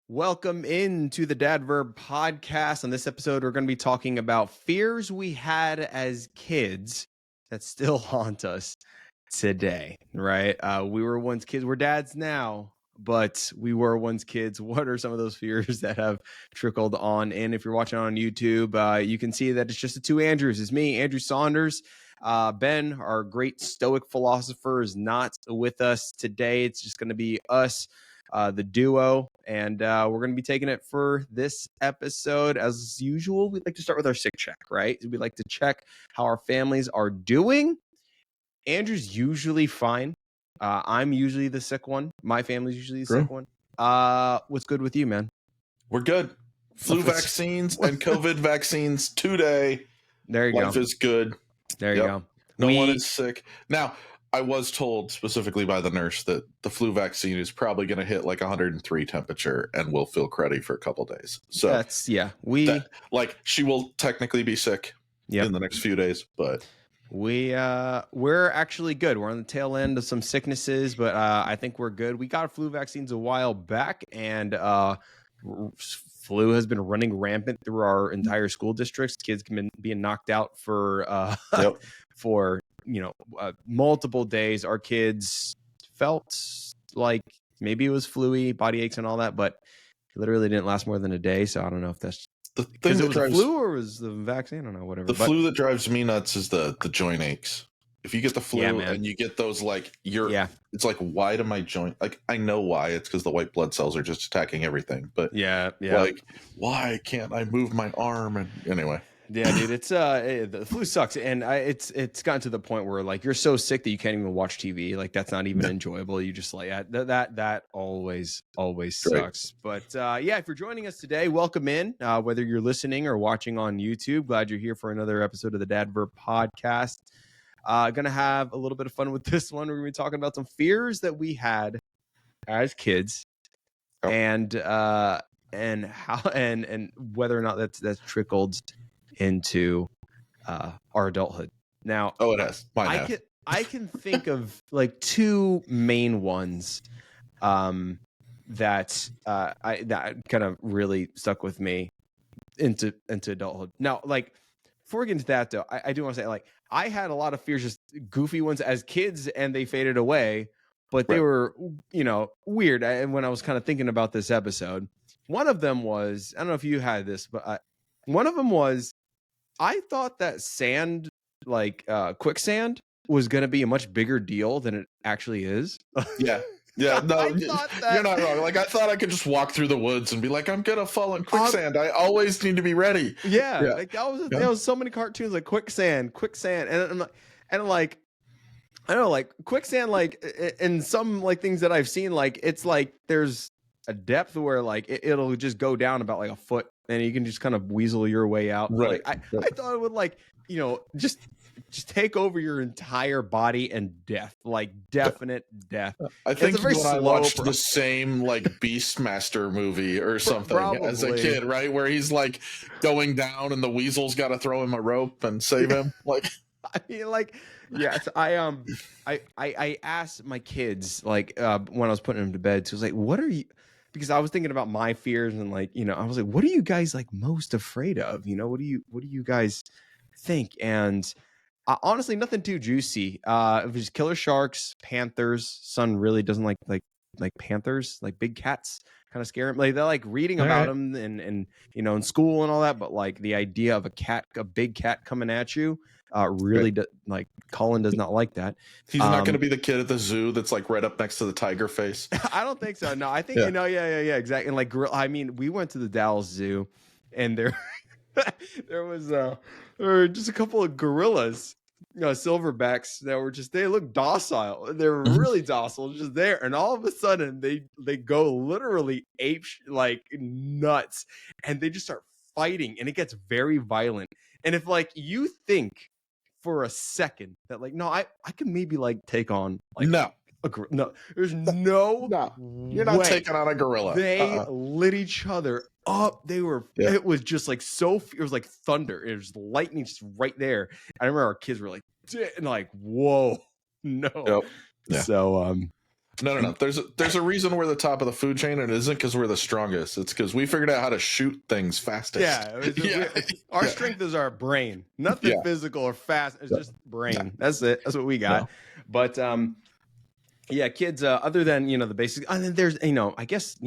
Welcome into the Dad Verb Podcast. On this episode, we're going to be talking about fears we had as kids that still haunt us today, right? We were once kids. We're dads now, but we were once kids. What are some of those fears that have trickled on? And if you're watching on YouTube, you can see that it's just the two Andrews. It's me, Andrew Saunders. Ben, our great Stoic philosopher, is not with us today. It's just going to be us. The duo, and we're going to be taking it for this episode. As usual, we'd like to start with our sick check, right? We like to check how our families are doing. Andrew's usually fine. I'm usually the sick one. My family's usually the sick one. What's good with you, man? We're good. Flu vaccines and COVID vaccines today. There you go. Life is good. There you go. No one is sick. Now, I was told specifically by the nurse that the flu vaccine is probably going to hit like 103 temperature and will feel cruddy for a couple days. So that's she will technically be sick in the next few days, but we're actually good. We're on the tail end of some sicknesses, but I think we're good. We got flu vaccines a while back, and flu has been running rampant through our entire school districts. Kids have been being knocked out for for multiple days. Our kids felt like maybe it was flu-y, body aches and all that, but it literally didn't last more than a day. So I don't know if that's because it was the flu or was the vaccine. I don't know, whatever. The flu that drives me nuts is the joint aches. If you get the flu and you get those it's like, why do my joint, like, I know why, it's because the white blood cells are just attacking everything, but like, why can't I move my arm? And anyway. Yeah, dude, it's the flu sucks, and it's gotten to the point where like you're so sick that you can't even watch TV. Like that's not even enjoyable. You just like that always sucks. But if you're joining us today, welcome in. Whether you're listening or watching on YouTube, glad you're here for another episode of the Dad Verb Podcast. Gonna have a little bit of fun with this one. We're gonna be talking about some fears that we had as kids, and how and whether or not that's trickled into our adulthood. Now, it has. I can think of like two main ones that kind of really stuck with me into adulthood. Now, like before we get into that though, I do want to say like I had a lot of fears, just goofy ones as kids, and they faded away, but they were weird. And when I was kind of thinking about this episode, one of them was, I don't know if you had this, but one of them was, I thought that sand, like quicksand, was going to be a much bigger deal than it actually is. Yeah, no, you're not wrong. Like, I thought I could just walk through the woods and be like, I'm going to fall in quicksand. I always need to be ready. Yeah. Like there was so many cartoons like quicksand. And I don't know, like quicksand, like in some like things that I've seen, like it's like there's a depth where like it'll just go down about like a foot and you can just kind of weasel your way out. Right. Like, I thought it would like, just take over your entire body and death, like definite death. I think you and I watched the same like Beastmaster movie or something as a kid, right? Where he's like going down and the weasel's got to throw him a rope and save him. Like, I mean, like, yes, I asked my kids like when I was putting them to bed, so I was like, what are you? Because I was thinking about my fears and like, I was like, what are you guys like most afraid of? What do you guys think? And honestly, nothing too juicy. It was killer sharks, panthers. Son really doesn't like panthers, like big cats kind of scare him. Like they're like reading about them and in school and all that. But like the idea of a big cat coming at you, like Colin does not like that. He's not going to be the kid at the zoo that's like right up next to the tiger face. I don't think so. No, I think yeah, exactly. And like, I mean, we went to the Dallas Zoo, and there were just a couple of gorillas, silverbacks that were they look docile. They were really docile, just there. And all of a sudden, they go literally like nuts, and they just start fighting, and it gets very violent. And if like you think for a second that like, no, I can maybe like take on like no, there's no you're not taking on a gorilla. They lit each other up. They were it was just like it was like thunder. It was lightning just right there. I remember our kids were like, and like, whoa, no. Yep. Yeah. So No. There's a reason we're the top of the food chain, and it isn't because we're the strongest. It's because we figured out how to shoot things fastest. Yeah. Our strength is our brain. Nothing physical or fast. It's just brain. Yeah. That's it. That's what we got. No. But kids. Other than the basics, and then there's I guess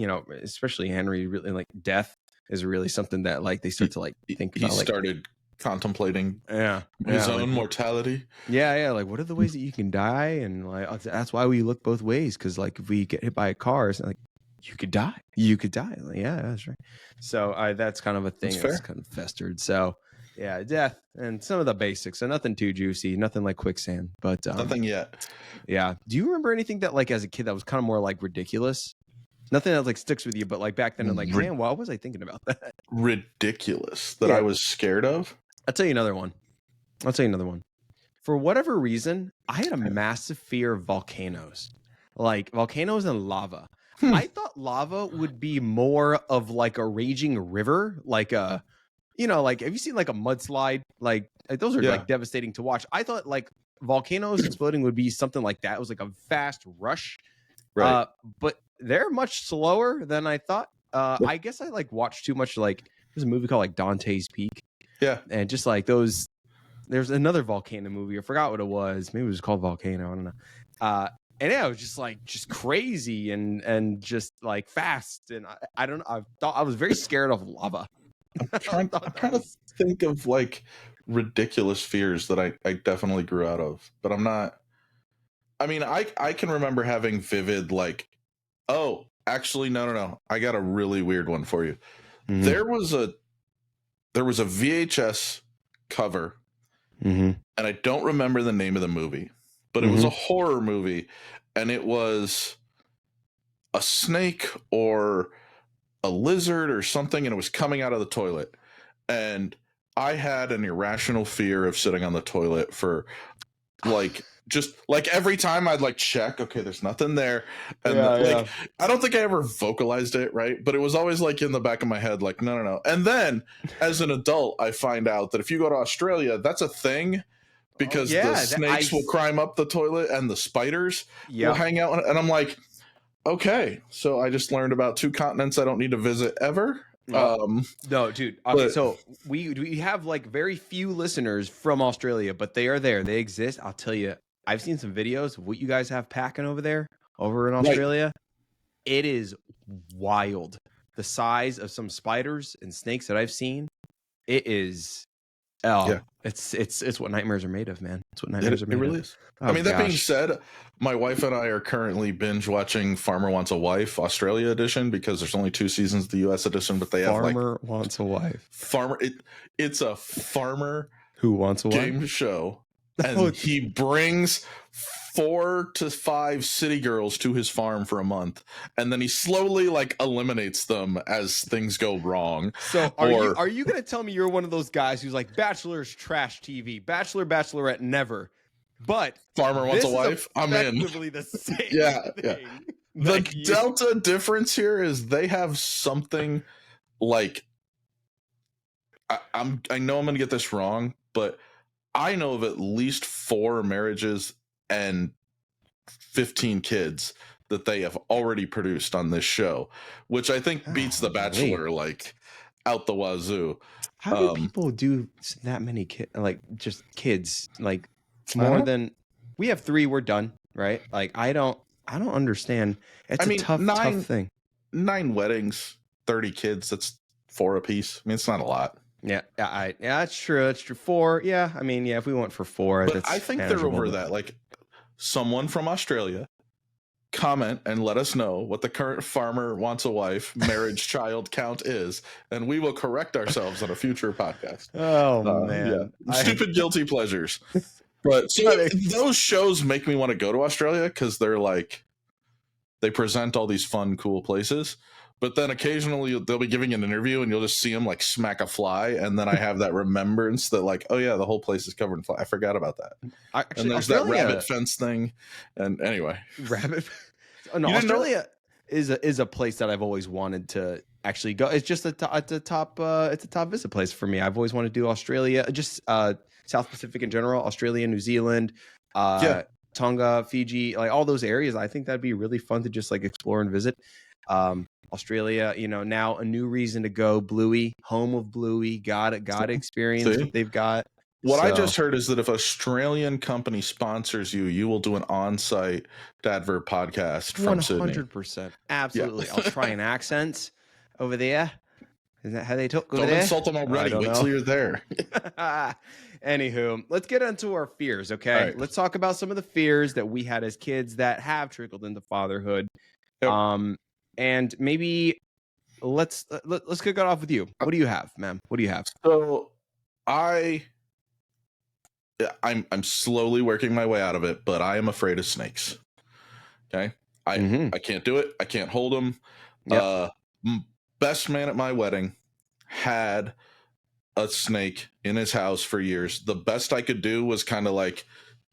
especially Henry, really like death is really something that like they start to like think about. He started contemplating his own mortality. Like what are the ways that you can die, and like that's why we look both ways, because like if we get hit by a car, it's like you could die like, that's right. So that's kind of a thing that's kind of festered. So death and some of the basics, so nothing too juicy, nothing like quicksand, but nothing yet. Do you remember anything that like as a kid that was kind of more like ridiculous? Nothing that like sticks with you, but like back then, I'm like, man, why was I thinking about that? Ridiculous that I was scared of. I'll tell you another one. For whatever reason, I had a massive fear of volcanoes, like volcanoes and lava. I thought lava would be more of like a raging river, like a, like, have you seen like a mudslide? Like those are like devastating to watch. I thought like volcanoes exploding would be something like that. It was like a fast rush, right? But they're much slower than I thought. I guess I like watched too much. Like there's a movie called like Dante's Peak. Yeah. And just like those, there's another volcano movie. I forgot what it was. Maybe it was called Volcano. I don't know. And it was just like crazy and just like fast. And I don't know. I thought I was very scared of lava. I'm trying to think of like ridiculous fears that I definitely grew out of, but I'm not. I mean, I can remember having vivid like, oh, actually, no. I got a really weird one for you. Mm-hmm. There was a VHS cover, and I don't remember the name of the movie, but it was a horror movie, and it was a snake or a lizard or something, and it was coming out of the toilet. And I had an irrational fear of sitting on the toilet for like just like every time I'd like check, okay, there's nothing there. And I don't think I ever vocalized it, right? But it was always like in the back of my head, like, no. And then as an adult, I find out that if you go to Australia, that's a thing, because the snakes will climb up the toilet and the spiders will hang out. And I'm like, okay, so I just learned about 2 continents I don't need to visit ever. No, dude. Okay, so we have like very few listeners from Australia, but they are there. They exist. I'll tell you, I've seen some videos of what you guys have packing over there, over in Australia. Right. It is wild. The size of some spiders and snakes that I've seen, it is. It's what nightmares are made of, man. It's what nightmares are made of. It really is. I mean, that being said, my wife and I are currently binge watching Farmer Wants a Wife Australia edition, because there's only 2 seasons of the US edition, but they have Farmer Wants a Wife. It's a farmer who wants a game wife show, and he brings 4 to 5 city girls to his farm for a month, and then he slowly like eliminates them as things go wrong. So are you going to tell me you're one of those guys who's like, Bachelor's trash TV, Bachelor, Bachelorette, never, but Farmer Wants a Wife, I'm in. Effectively the same thing. The delta difference here is they have something like, I know I'm going to get this wrong, but I know of at least 4 marriages and 15 kids that they have already produced on this show, which I think beats The Bachelor like out the wazoo. How do people do that many kids? Like just kids, like more than we have 3. We're done, right? Like I don't understand. It's a tough thing. 9 weddings, 30 kids. That's 4 apiece. I mean, it's not a lot. Yeah, that's true. That's true. 4. Yeah, I mean, if we went for 4, but I think they're over that. Like, someone from Australia comment and let us know what the current Farmer Wants a Wife marriage child count is, and we will correct ourselves on a future podcast. Oh man, stupid guilty pleasures. But so those shows make me want to go to Australia, because they're like, they present all these fun, cool places. But then occasionally they'll be giving an interview and you'll just see them like smack a fly. And then I have that remembrance that like, oh yeah, the whole place is covered in fly. I forgot about that. Actually, and there's Australia, that rabbit fence thing. And anyway. Australia is a place that I've always wanted to actually go. It's just it's a top visit place for me. I've always wanted to do Australia, just South Pacific in general, Australia, New Zealand, Tonga, Fiji, like all those areas. I think that'd be really fun to just like explore and visit. Australia, now a new reason to go. Bluey, home of Bluey, got to experience what they've got. What I just heard is that if Australian company sponsors you, you will do an on-site Dad Verb podcast from 100%. Absolutely. Yeah. I'll try an accent over there. Is that how they talk over there? Don't insult them already. Wait till you're there. Anywho, let's get into our fears, okay? Right. Let's talk about some of the fears that we had as kids that have trickled into fatherhood. Yep. And maybe let's kick it off with you. What do you have, ma'am? What do you have? So I'm slowly working my way out of it, but I am afraid of snakes. Okay, I can't do it. I can't hold them. Yep. Best man at my wedding had a snake in his house for years. The best I could do was kind of like,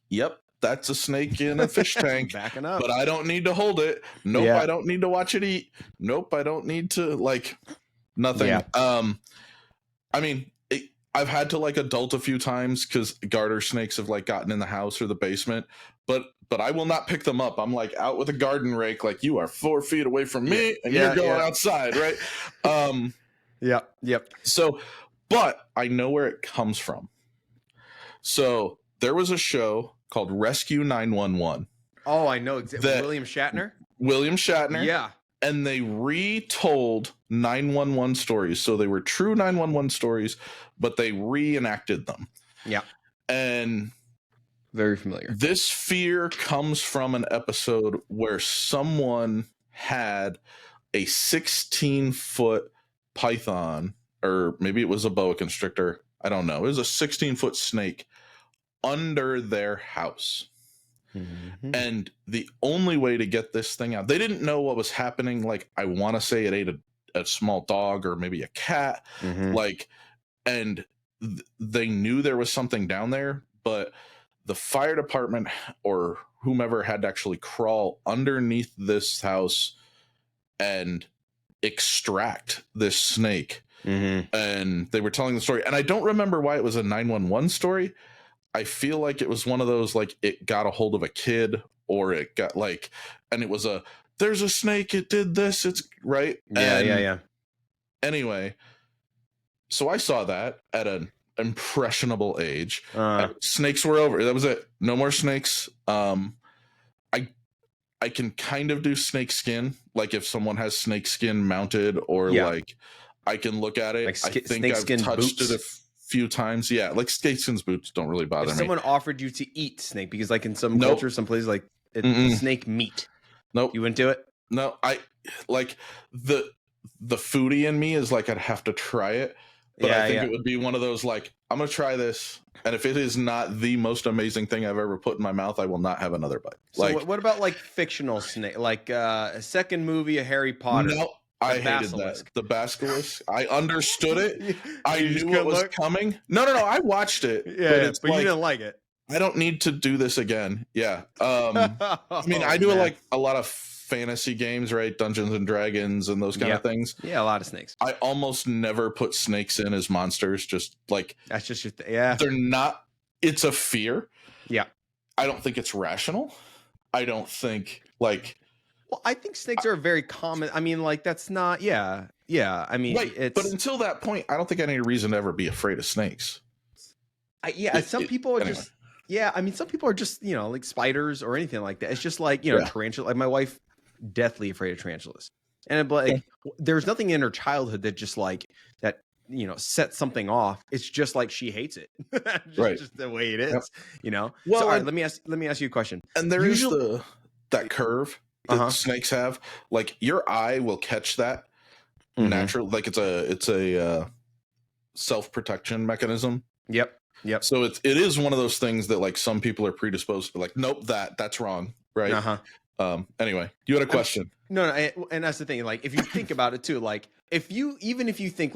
yep, that's a snake in a fish tank. Backing up. But I don't need to hold it. Nope, yeah. I don't need to watch it eat. Nope, I don't need to nothing. Yeah. I mean, I've had to adult a few times because garter snakes have gotten in the house or the basement, but I will not pick them up. I'm out with a garden rake, you are 4 feet away from me and you're going outside, right? Yep. So, but I know where it comes from. So there was a show called Rescue 911. Oh, I know. William Shatner. Yeah. And they retold 911 stories. So they were true 911 stories, but they reenacted them. Yeah. And very familiar. This fear comes from an episode where someone had a 16-foot python, or maybe it was a boa constrictor. I don't know. It was a 16-foot snake under their house. Mm-hmm. And the only way to get this thing out, they didn't know what was happening. I want to say it ate a small dog or maybe a cat. Mm-hmm. And they knew there was something down there, but the fire department or whomever had to actually crawl underneath this house and extract this snake. Mm-hmm. And they were telling the story. And I don't remember why it was a 911 story. I feel like it was one of those, it got a hold of a kid, or it got and it was there's a snake, it did this, it's right. Yeah. Anyway, so I saw that at an impressionable age. Snakes were over. That was it. No more snakes. I can kind of do snake skin. If someone has snake skin mounted, or I can look at it. I think I've touched it a few times. Yeah, snake skin boots don't really bother me. Someone offered you to eat snake, because in some cultures, some places snake meat. Nope. You wouldn't do it? No, I the foodie in me is I'd have to try it. But I think it would be one of those I'm gonna try this, and if it is not the most amazing thing I've ever put in my mouth, I will not have another bite. So what about fictional snake, a second movie of Harry Potter? No, I hated that. The basilisk. I understood it. I knew it was coming. No. I watched it. Yeah, but you didn't like it. I don't need to do this again. Yeah. I mean, I do a lot of fantasy games, right? Dungeons and Dragons and those kind of things. Yeah, a lot of snakes. I almost never put snakes in as monsters. Just that's just your they're not. It's a fear. Yeah. I don't think it's rational. I don't think Well, I think snakes are very common. I mean, that's not. Yeah. I mean, but until that point, I don't think I need a reason to ever be afraid of snakes. Some people are just. Yeah, I mean, some people are just spiders or anything like that. It's just tarantula. My wife, deathly afraid of tarantulas, and there's nothing in her childhood that just that sets something off. It's just she hates it. Just the way it is. Well, so, all right, let me ask you a question. And there is that curve that snakes have. Your eye will catch that natural. It's a self-protection mechanism. Yep. So it is one of those things that some people are predisposed to nope, that's wrong, right? Anyway, you had a question. No, and that's the thing. If you think about it too, if you think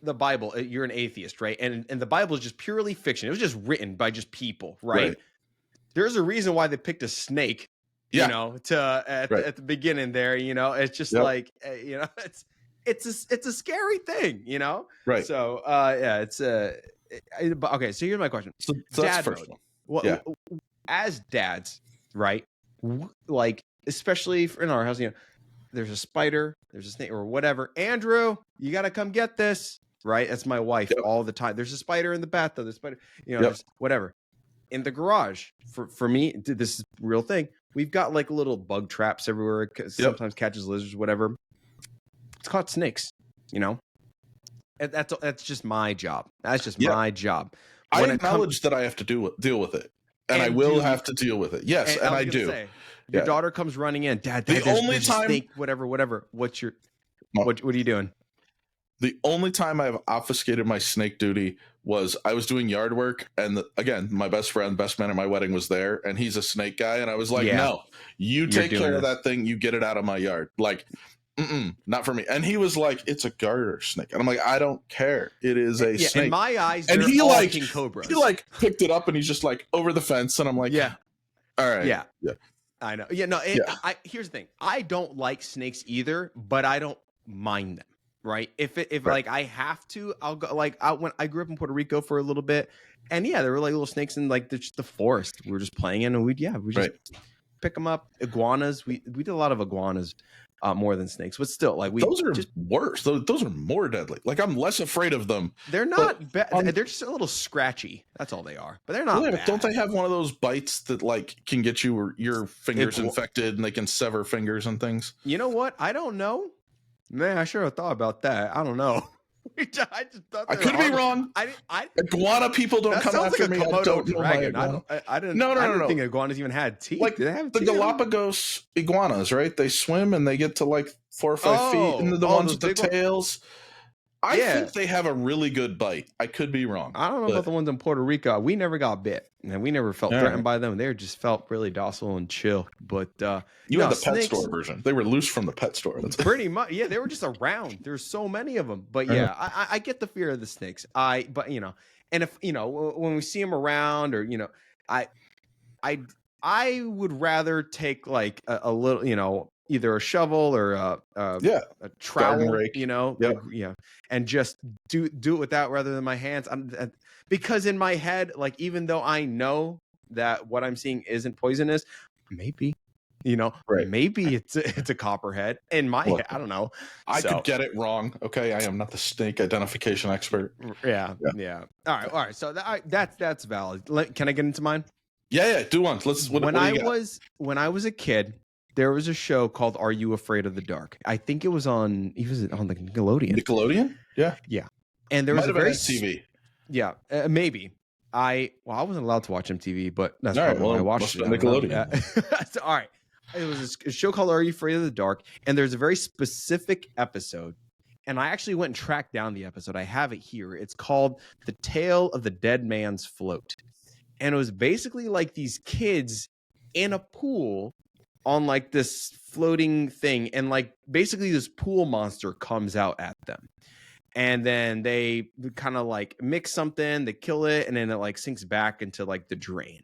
the Bible, you're an atheist, right? And the Bible is just purely fiction. It was just written by just people, right? There's a reason why they picked a snake, at the beginning there. It's just it's a scary thing, Right. So it's okay. So here's my question. So that's the first one. As dads, right? Like, especially in our house, there's a spider, there's a snake or whatever. Andrew, you got to come get this, right? That's my wife all the time. There's a spider in the bathtub, there's spider, there's whatever. In the garage, for me, this is a real thing. We've got like little bug traps everywhere. Sometimes catches lizards, whatever. It's caught snakes, That's just my job. That's just my job. I acknowledge that I have to deal with it. And I will have to deal with it. Yes, and I do. Your daughter comes running in. Dad, there's a snake, whatever. What are you doing? The only time I've obfuscated my snake duty was I was doing yard work. And again, my best man at my wedding was there. And he's a snake guy. And I was like, no, you take care of that thing. You get it out of my yard. Like, not for me. And he was like, it's a garter snake. And I'm like, I don't care. It is a snake. In my eyes, and he like king cobras. He like picked it up and he's just like over the fence. And I'm like, all right. Yeah. I know. Yeah. No. Here's the thing. I don't like snakes either, but I don't mind them. Right. If like I have to, I'll go. Like when I grew up in Puerto Rico for a little bit, and there were like little snakes in like the forest. We were just playing in, and we just pick them up. Iguanas. We did a lot of iguanas. More than snakes, but still, like those are just worse. Those are more deadly. Like I'm less afraid of them. They're not bad. They're just a little scratchy. That's all they are. But they're not. Bad. Don't they have one of those bites that like can get your fingers infected and they can sever fingers and things? You know what? I don't know. Man, I sure have thought about that. I don't know. I just thought I could be wrong. Iguana people don't come after like me. I don't know. I didn't think iguanas even had teeth. Like Did they have the teeth? Galapagos iguanas, right? They swim and they get to like 4 or 5 feet. And the ones with the tails. I think they have a really good bite. I could be wrong. I don't know about the ones in Puerto Rico. We never got bit, and we never felt threatened by them. They just felt really docile and chill. But you had the pet store version. They were loose from the pet store. That's pretty much. Yeah, they were just around. There's so many of them. But I get the fear of the snakes. And if when we see them around, or I would rather take like a little, either a shovel or a trowel, rake. And just do it with that rather than my hands. Because in my head, like, even though I know that what I'm seeing isn't poisonous, maybe, maybe it's a copperhead in my head. I don't know. I could get it wrong. Okay. I am not the snake identification expert. Yeah. All right. So that's valid. Can I get into mine? Yeah. Do one. When I was a kid, there was a show called "Are You Afraid of the Dark?" I think it was on. He was on the Nickelodeon. Nickelodeon, yeah. And there was a very TV. Yeah, maybe. I wasn't allowed to watch MTV, but that's probably why I watched it. Nickelodeon. So, all right. It was a show called "Are You Afraid of the Dark?" And there's a very specific episode, and I actually went and tracked down the episode. I have it here. It's called "The Tale of the Dead Man's Float," and it was basically like these kids in a pool on like this floating thing, and like basically this pool monster comes out at them, and then they kind of like mix something, they kill it, and then it like sinks back into like the drain.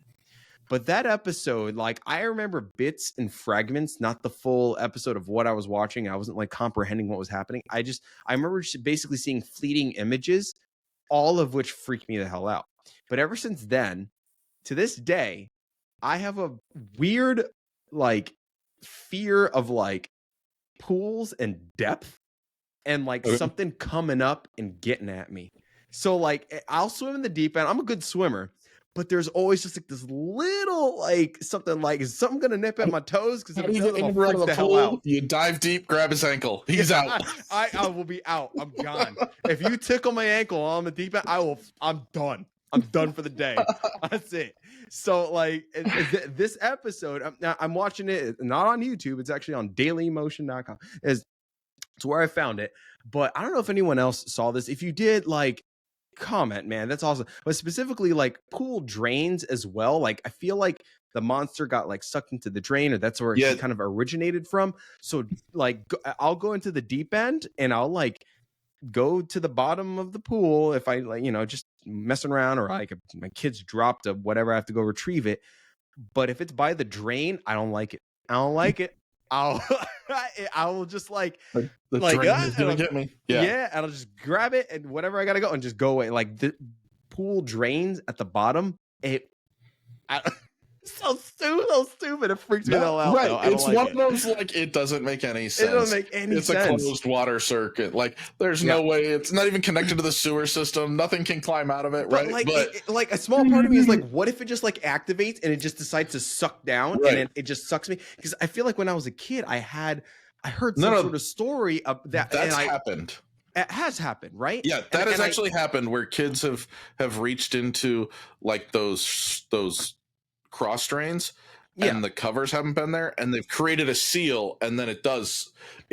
But that episode, like, I remember bits and fragments, not the full episode of what I was watching. I wasn't like comprehending what was happening. I remember just basically seeing fleeting images, all of which freaked me the hell out. But ever since then, to this day, I have a weird like fear of like pools and depth and like something coming up and getting at me. So like I'll swim in the deep end. I'm a good swimmer, but there's always just like this little like something like, is something gonna nip at my toes? Because if I'm the hell out. You dive deep, grab his ankle. He's out. I will be out. I'm gone. If you tickle my ankle on the deep end, I'm done. I'm done for the day. That's it. So like this episode, I'm watching it not on YouTube. It's actually on dailymotion.com. It's where I found it. But I don't know if anyone else saw this. If you did, like, comment, man. That's awesome. But specifically like pool drains as well. Like I feel like the monster got like sucked into the drain, or that's where it kind of originated from. So like I'll go into the deep end and I'll like go to the bottom of the pool if I like, just messing around, or like my kids dropped a whatever, I have to go retrieve it. But if it's by the drain, I don't like it. I will just like the drain is gonna get me. Yeah, and I'll just grab it and whatever I gotta go and just go away. Like the pool drains at the bottom. so stupid. It freaks me the hell out. Right. Though. It's one of those, like, it doesn't make any sense. It doesn't make any sense. It's a closed water circuit. Like, there's no way. It's not even connected to the sewer system. Nothing can climb out of it, right? Like a small part of me is like, what if it just like activates and it just decides to suck down and then it just sucks me? Because I feel like when I was a kid, I heard some sort of story of that. That's happened. It has happened, right? Yeah, that has actually happened where kids have reached into like those cross drains and the covers haven't been there, and they've created a seal, and then it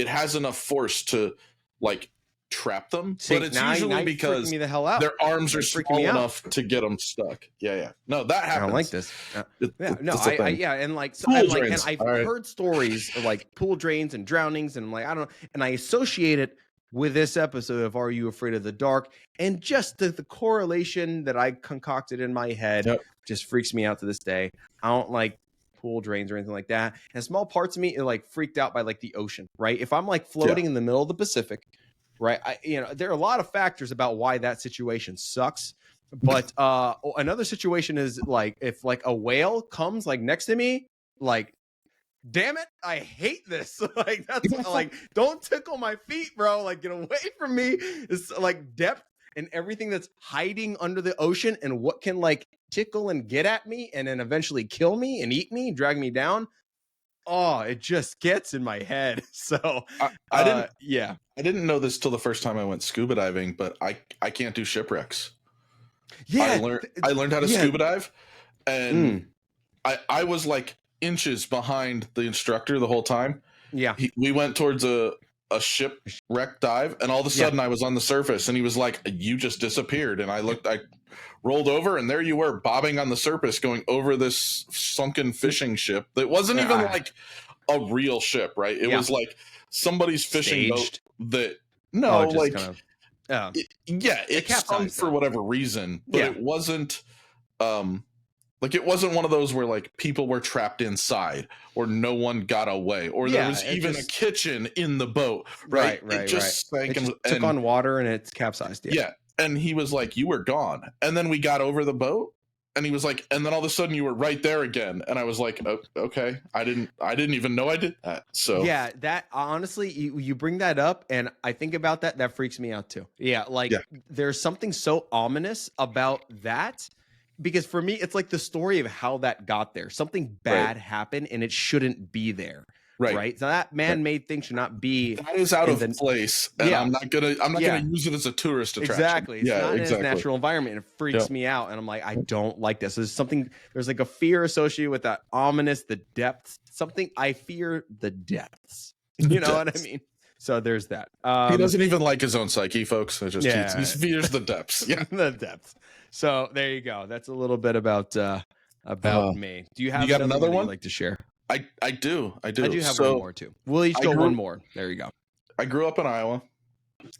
has enough force to like trap them. But it's usually because me the hell out. Their arms are small enough to get them stuck. Yeah. No, that happens. I don't like this. I've heard stories of like pool drains and drownings, and like I don't know, and I associate it with this episode of Are You Afraid of the Dark? And just the correlation that I concocted in my head just freaks me out to this day. I don't like pool drains or anything like that. And small parts of me are like freaked out by like the ocean, right? If I'm like floating in the middle of the Pacific, right? There are a lot of factors about why that situation sucks. But another situation is like if like a whale comes like next to me, like, damn it, I hate this. Like, that's like, don't tickle my feet, bro. Like, get away from me. It's like depth and everything that's hiding under the ocean and what can like tickle and get at me and then eventually kill me and eat me, drag me down. Oh, it just gets in my head. So I didn't know this till the first time I went scuba diving, but I can't do shipwrecks. Yeah. I learned how to scuba dive, and I was like inches behind the instructor the whole time. We went towards a shipwreck dive, and all of a sudden I was on the surface, and he was like, you just disappeared. And I rolled over, and there you were bobbing on the surface going over this sunken fishing ship that wasn't even like a real ship, right? It was like somebody's fishing boat that it sunk for whatever reason, but it wasn't like it wasn't one of those where like people were trapped inside or no one got away or there was even a kitchen in the boat, right? It just sank and took on water and it's capsized. And he was like, you were gone. And then we got over the boat, and he was like, and then all of a sudden you were right there again. And I was like, oh, okay, I didn't even know I did that. So yeah, that honestly, you bring that up, and I think about that freaks me out too. There's something so ominous about that. Because for me, it's like the story of how that got there. Something bad happened, and it shouldn't be there. Right. So that man-made thing should not be. That is out of place, and I'm not gonna use it as a tourist attraction. Exactly. It's not in its natural environment. It freaks me out, and I'm like, I don't like this. There's like a fear associated with that ominous, the depths. Something I fear the depths. You know what I mean? So there's that. He doesn't even like his own psyche, folks. He fears the depths. Yeah, the depths. So there you go. That's a little bit about me. Do you have another one you'd like to share? I do. I do have one more too. We'll each go one more. There you go. I grew up in Iowa,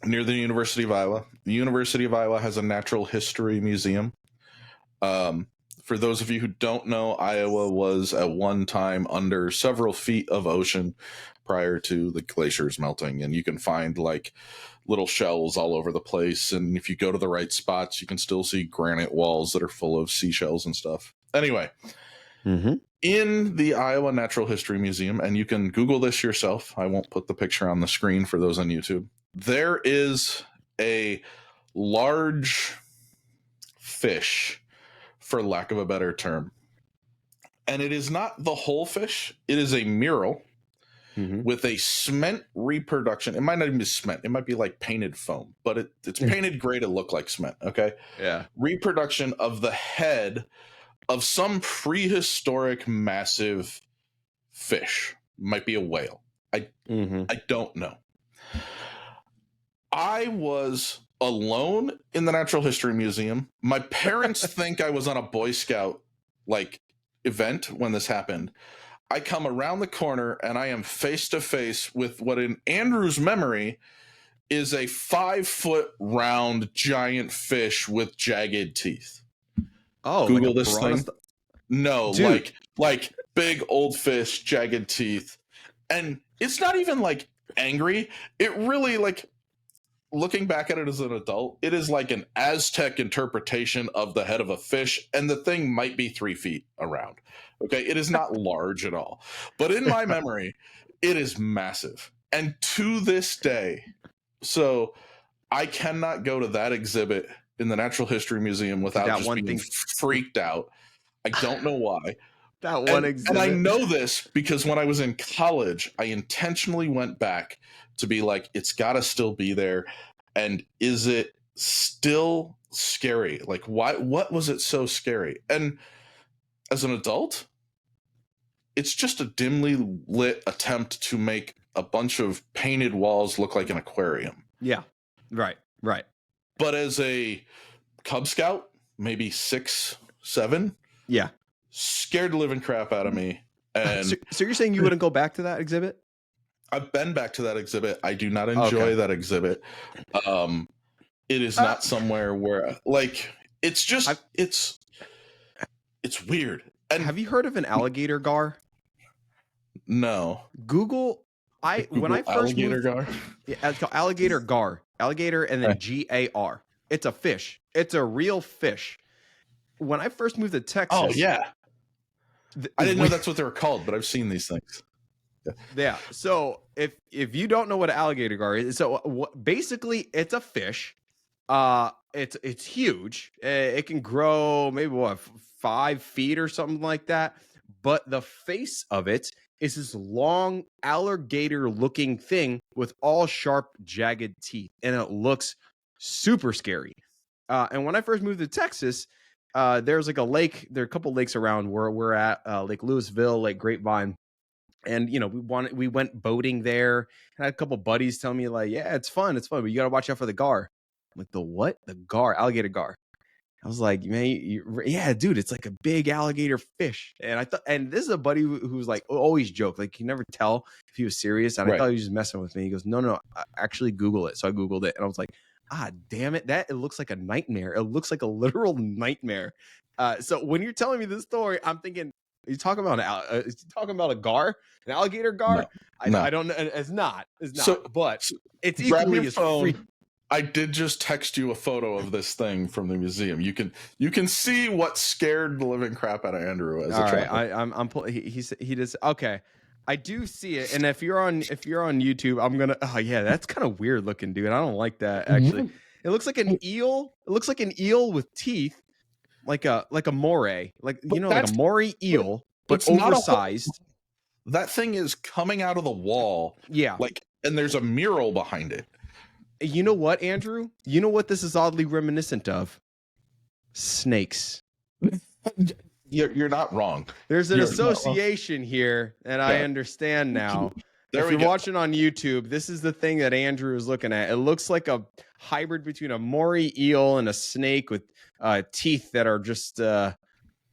near the University of Iowa. The University of Iowa has a natural history museum. For those of you who don't know, Iowa was at one time under several feet of ocean prior to the glaciers melting, and you can find like little shells all over the place, and if you go to the right spots, you can still see granite walls that are full of seashells and stuff. Anyway, in the Iowa Natural History Museum, and you can Google this yourself, I won't put the picture on the screen for those on YouTube, there is a large fish, for lack of a better term, and it is not the whole fish. It is a mural with a cement reproduction. It might not even be cement. It might be like painted foam, but it's painted gray to look like cement. Okay. Yeah. Reproduction of the head of some prehistoric massive fish. Might be a whale. I don't know. I was alone in the Natural History Museum. My parents think I was on a Boy Scout like event when this happened. I come around the corner and I am face to face with what in Andrew's memory is a 5-foot round giant fish with jagged teeth. Oh, Google this thing. No, dude. like big old fish, jagged teeth. And it's not even like angry. It really like looking back at it as an adult, it is like an Aztec interpretation of the head of a fish, and the thing might be 3 feet around. Okay, it is not large at all, but in my memory, it is massive. And to this day, so I cannot go to that exhibit in the Natural History Museum without just being freaked out. I don't know why. That one exhibit. And I know this because when I was in college, I intentionally went back to be like, it's got to still be there. And is it still scary? Like, why? What was it so scary? And as an adult, it's just a dimly lit attempt to make a bunch of painted walls look like an aquarium. Yeah, right. But as a Cub Scout, maybe 6, 7, yeah, scared the living crap out of me. And so you're saying you wouldn't go back to that exhibit? I've been back to that exhibit. I do not enjoy that exhibit. It is not somewhere where like it's just it's weird. And have you heard of an alligator gar? No. Google when I first alligator gar? Yeah, it's called alligator gar. Alligator and then GAR. It's a fish. It's a real fish. When I first moved to Texas. Oh yeah. I didn't know that's what they were called, but I've seen these things. Yeah. So if you don't know what an alligator gar is, so basically it's a fish. It's huge. It can grow maybe 5 feet or something like that. But the face of it is this long alligator-looking thing with all sharp, jagged teeth, and it looks super scary. And when I first moved to Texas, there's like a lake. There are a couple lakes around where we're at, Lake Louisville, Lake Grapevine. And, you know, we went boating there. And I had a couple buddies tell me like, yeah, it's fun. But you got to watch out for the gar. I'm like, the what? The gar, alligator gar. I was like, man, yeah, dude, it's like a big alligator fish. And I thought, and this is a buddy who's like always joke. Like, you never tell if he was serious. And I thought he was just messing with me. He goes, no, actually Google it. So I Googled it and I was like, damn it. It looks like a nightmare. It looks like a literal nightmare. So when you're telling me this story, I'm thinking, are you talking about a gar, an alligator gar? No. I don't know. It's not, but it's equally as freaky. I did just text you a photo of this thing from the museum. You can see what scared the living crap out of Andrew as a child. He does. Okay. I do see it. And if you're on YouTube, I'm going to, that's kind of weird looking, dude. I don't like that actually. Mm-hmm. It looks like an eel. It looks like an eel with teeth, like a moray, like a moray eel, but oversized. That thing is coming out of the wall. Yeah. And there's a mural behind it. You know what, Andrew? You know what this is oddly reminiscent of? Snakes. You're not wrong. There's an association here, and I understand now. If you're watching on YouTube, this is the thing that Andrew is looking at. It looks like a hybrid between a moray eel and a snake with teeth that are just, that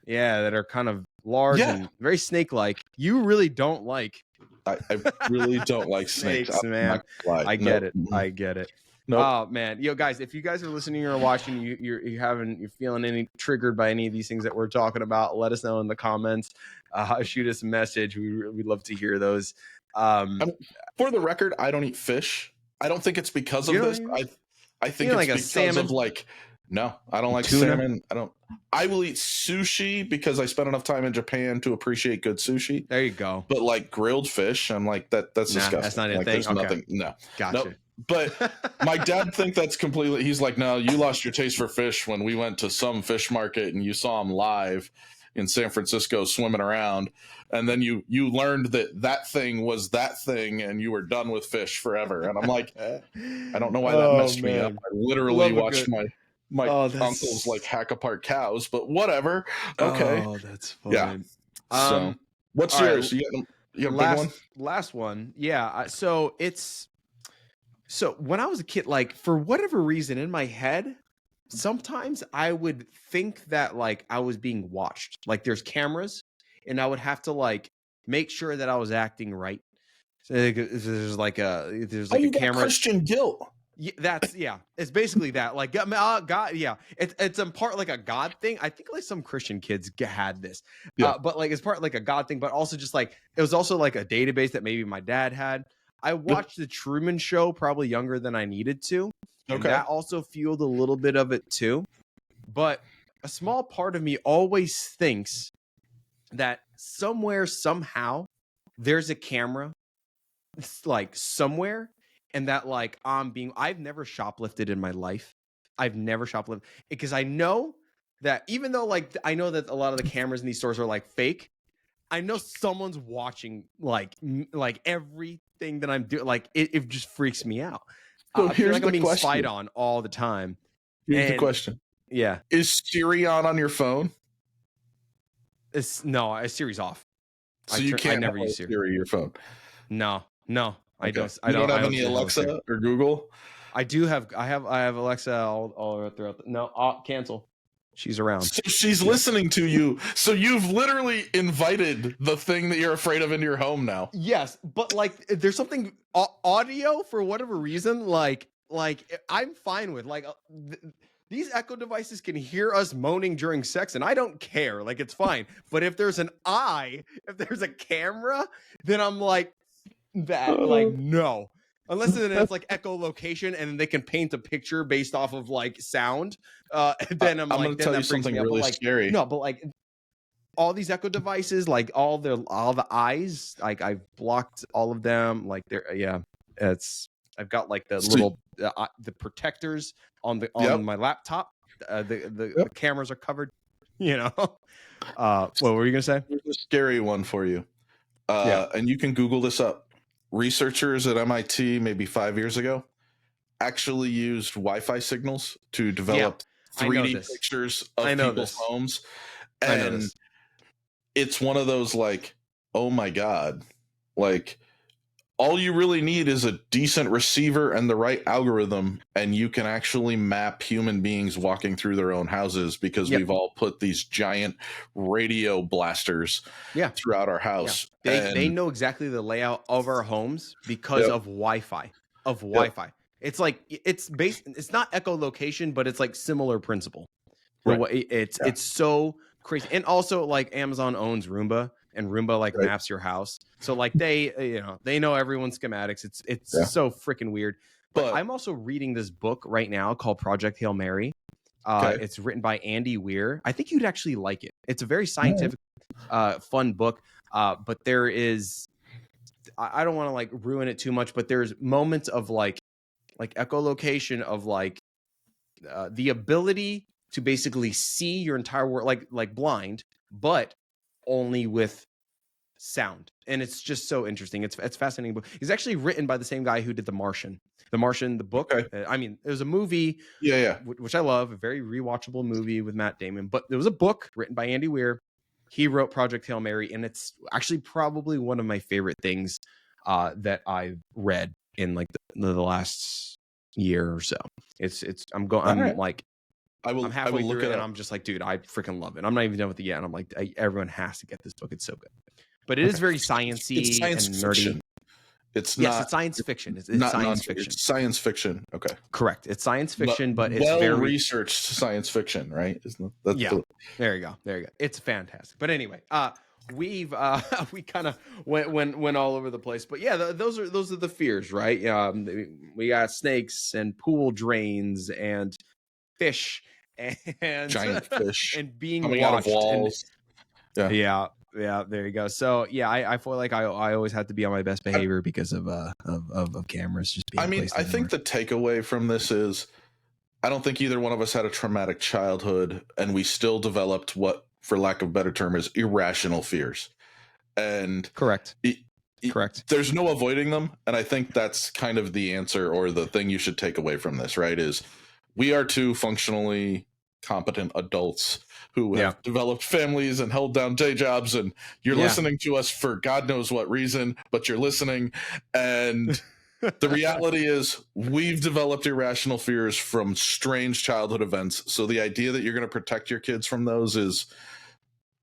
are kind of large and very snake-like. You really don't like. I really don't like snakes, man. I get it. Nope. Oh man, guys, if you guys are listening or watching, you're feeling any triggered by any of these things that we're talking about, let us know in the comments. Shoot us a message. We'd love to hear those. For the record, I don't eat fish. I don't think it's because of this. I think it's like because salmon? Of no, I don't like tuna? Salmon. I will eat sushi because I spent enough time in Japan to appreciate good sushi. There you go. But like grilled fish, I'm like that's disgusting. That's not a thing. There's nothing. No. Gotcha. Nope. But my dad think that's completely. He's like, no, you lost your taste for fish when we went to some fish market and you saw them live in San Francisco swimming around, and then you learned that thing was that thing, and you were done with fish forever. And I'm like, I don't know why that messed me up. I literally watched my uncles like hack apart cows, but whatever. Okay. Oh, that's funny. Yeah. So, what's yours? Right. You got a big one? Last one. Yeah. So when I was a kid, like for whatever reason in my head, sometimes I would think that like I was being watched. Like there's cameras, and I would have to like make sure that I was acting right. So there's like a camera. Christian guilt. Yeah, it's basically that. Like God, yeah, it's in part like a God thing. I think like some Christian kids had this, but like it's part like a God thing, but also just like it was also like a database that maybe my dad had. I watched the Truman Show probably younger than I needed to. And that also fueled a little bit of it too. But a small part of me always thinks that somewhere, somehow, there's a camera, like somewhere, and that like I've never shoplifted in my life. I've never shoplifted because I know that even though like I know that a lot of the cameras in these stores are like fake, I know someone's watching like everything that I'm doing. Like it just freaks me out. So here's like the I'm being question. spied on all the time. Here's the question. Yeah. Is Siri on your phone? No, Siri's off. So I never use Siri your phone. No. Okay. I don't have any Alexa or Google. I have Alexa all throughout. Cancel. She's around. So she's listening to you. So you've literally invited the thing that you're afraid of into your home now. Yes, but like there's something audio for whatever reason. Like I'm fine with these Echo devices can hear us moaning during sex, and I don't care. Like it's fine. But if there's if there's a camera, then I'm like that. Like no. Unless then it's like echolocation and they can paint a picture based off of like sound. Then I'm like, going to tell you something really scary. No, but like all these Echo devices, like all the eyes, like I've blocked all of them. Like I've got like the little the protectors on my laptop. The cameras are covered. You know. What were you gonna say? Here's a scary one for you. And you can Google this up. Researchers at MIT maybe 5 years ago actually used Wi-Fi signals to develop 3D pictures of people's homes. And it's one of those like, oh my God, like all you really need is a decent receiver and the right algorithm, and you can actually map human beings walking through their own houses because we've all put these giant radio blasters throughout our house. Yeah. They know exactly the layout of our homes because of Wi-Fi. It's like it's not echolocation, but it's like similar principle. Right. It's so crazy. And also like Amazon owns Roomba, and Roomba like maps your house. So like they know everyone's schematics. It's so freaking weird. But I'm also reading this book right now called Project Hail Mary. It's written by Andy Weir. I think you'd actually like it. It's a very scientific, fun book. But there is, I don't want to like ruin it too much, but there's moments of like echolocation of like the ability to basically see your entire world, like blind, but only with sound. And it's just so interesting. It's fascinating book. It's actually written by the same guy who did The Martian, the book. I mean, it was a movie, which I love, a very rewatchable movie with Matt Damon, but there was a book written by Andy Weir. He wrote Project Hail Mary, and it's actually probably one of my favorite things that I've read in like the last year or so. I'm halfway through it, and I'm just like, dude, I freaking love it. I'm not even done with it yet, and I'm like, everyone has to get this book. It's so good. But it is very sciencey and nerdy. It's science fiction. It's not science fiction. It's science fiction. Okay, correct. It's science fiction, but it's very researched science fiction, right? There you go. It's fantastic. But anyway, we kind of went all over the place. But yeah, those are the fears, right? We got snakes and pool drains and fish and giant fish and being coming watched out of walls. Yeah, there you go. So yeah, I feel like I always have to be on my best behavior because of cameras just being I think the takeaway from this is I don't think either one of us had a traumatic childhood, and we still developed what, for lack of a better term, is irrational fears. And correct. There's no avoiding them, and I think that's kind of the answer, or the thing you should take away from this, right? Is we are two functionally competent adults who have developed families and held down day jobs, and you're listening to us for God knows what reason, but you're listening. And the reality is we've developed irrational fears from strange childhood events. So the idea that you're going to protect your kids from those is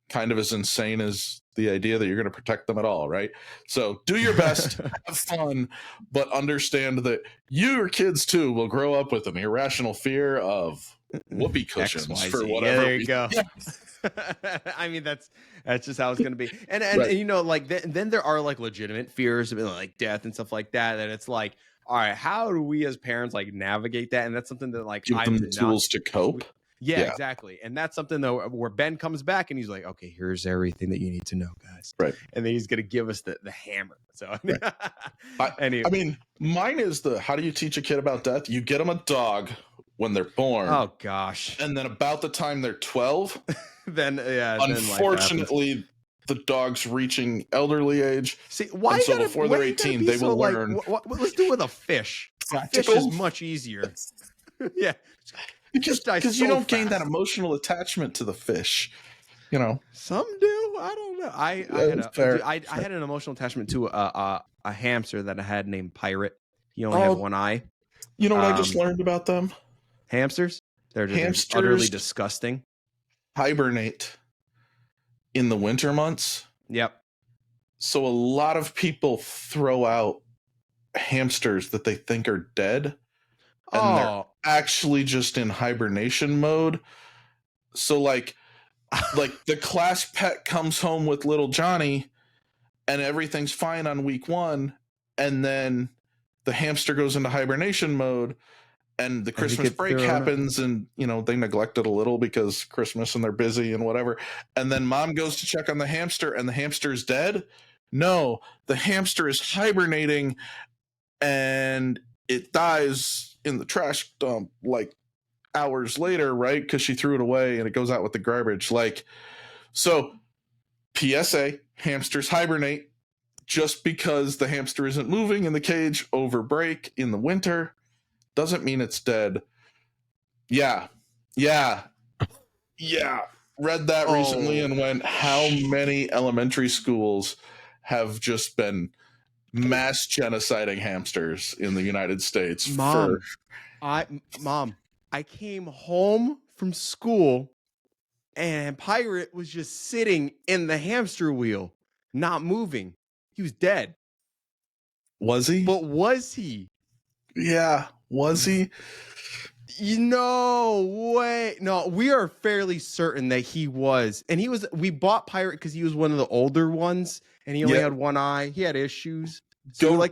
kind of as insane as the idea that you're going to protect them at all, right? So do your best, have fun, but understand that your kids too will grow up with an irrational fear of whoopee cushions XYZ. for whatever. Yeah, there you go. Yeah. I mean, that's just how it's going to be. And you know, like then there are like legitimate fears of like death and stuff like that. And it's like, all right, how do we as parents like navigate that? And that's something that like give them the tools to cope. Yeah, exactly. And that's something though where Ben comes back and he's like, okay, here's everything that you need to know, guys. Right. And then he's going to give us the hammer. So right. Anyway. I mean, mine is how do you teach a kid about death? You get them a dog when they're born. Oh gosh. And then about the time they're 12, then unfortunately the dog's reaching elderly age. See, why so before they're 18, they will learn. Let's do it with a fish. Practical? Fish is much easier. Yeah. Because you don't gain that emotional attachment to the fish, you know. Some do. I don't know. I had an emotional attachment to a hamster that I had named Pirate. He only had one eye. You know what I just learned about them? Hamsters? They're just utterly disgusting. Hibernate in the winter months. Yep. So a lot of people throw out hamsters that they think are dead. And they're actually just in hibernation mode. So like the class pet comes home with little Johnny and everything's fine on week 1. And then the hamster goes into hibernation mode and the Christmas break happens and, you know, they neglect it a little because Christmas and they're busy and whatever. And then mom goes to check on the hamster and the hamster's dead. No, the hamster is hibernating and it dies in the trash dump like hours later, right? Because she threw it away and it goes out with the garbage. Like, so PSA, hamsters hibernate. Just because the hamster isn't moving in the cage over break in the winter doesn't mean it's dead. Yeah. Read that recently and went, how many elementary schools have just been mass genociding hamsters in the United States? Mom, I came home from school and Pirate was just sitting in the hamster wheel, not moving. He was dead. Was he? But was he? Yeah. Was he? No way. No, we are fairly certain that he was. And we bought Pirate because he was one of the older ones and he only had one eye. He had issues. So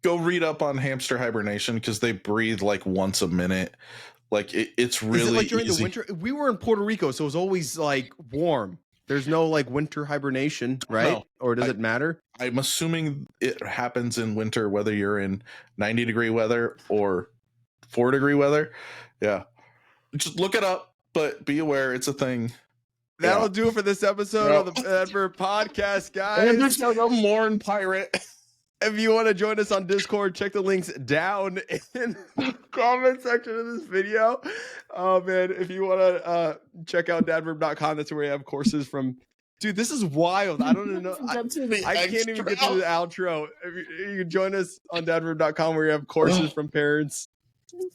go read up on hamster hibernation because they breathe like once a minute. Like it's really Is it like during easy. the winter. We were in Puerto Rico, so it was always like warm. There's no like winter hibernation, right? No, or does it matter? I'm assuming it happens in winter, whether you're in 90-degree weather or 4-degree weather. Yeah. Just look it up, but be aware it's a thing. That'll do it for this episode of the Dad Verb Podcast, guys. And there's no more Pirate. If you want to join us on Discord, check the links down in the comment section of this video. Oh, man. If you want to check out dadverb.com, that's where we have courses from. Dude, this is wild. I don't know. I can't even get to the outro. You can join us on dadverb.com where you have courses from parents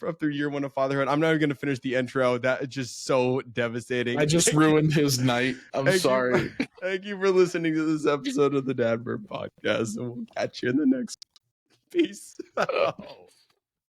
up through year 1 of fatherhood. I'm not even going to finish the intro. That is just so devastating. I just ruined his night. I'm sorry. Thank you for listening to this episode of the Dad Verb Podcast, and we'll catch you in the next. Peace.